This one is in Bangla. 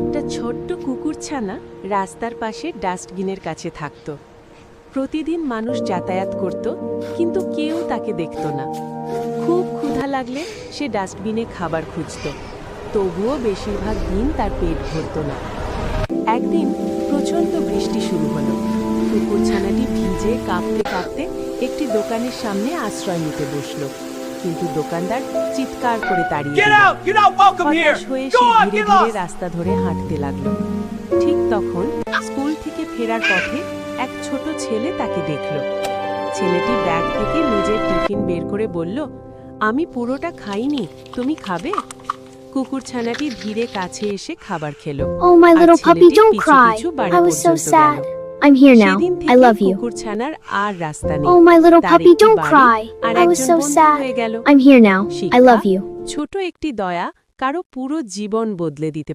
একটা ছোট্ট কুকুরছানা রাস্তার পাশে ডাস্টবিনের কাছে থাকত। প্রতিদিন মানুষ যাতায়াত করত, কিন্তু কেউ তাকে দেখত না। খুব ক্ষুধা লাগলে সে ডাস্টবিনে খাবার খুঁজত, তবুও বেশিরভাগ দিন তার পেট ভরত না। একদিন প্রচণ্ড বৃষ্টি শুরু হলো। কুকুরছানাটি ভিজে কাঁপতে কাঁপতে একটি দোকানের সামনে আশ্রয় নিতে বসল, কিন্তু দোকানদার চিৎকার করে তাড়িয়ে দিল। হতাশ হয়ে সে ধীরে ধীরে রাস্তা ধরে হাঁটতে লাগলো। ঠিক তখন স্কুল থেকে ফেরার পথে এক ছোট ছেলে তাকে দেখল। ছেলেটি ব্যাগ থেকে নিজের টিফিন বের করে বলল, আমি পুরোটা খাইনি, তুমি খাবে? কুকুরছানাটি ধীরে কাছে এসে খাবার খেলো। Oh, my R little puppy, ছেলেটি don't পিছু cry. পিছু বাড়ি I was so পর্যন্ত sad. গেল। I'm here now. সেদিন I থেকে love you. কুকুরছানার আর রাস্তা নেই। Oh, my little তার puppy, একটি don't বাড়ি cry. আর I was একজন so বন্ধু হয়ে sad. গেল। I'm here now. I শিক্ষা, love you. ছোট একটি দয়া কারো পুরো জীবন বদলে দিতে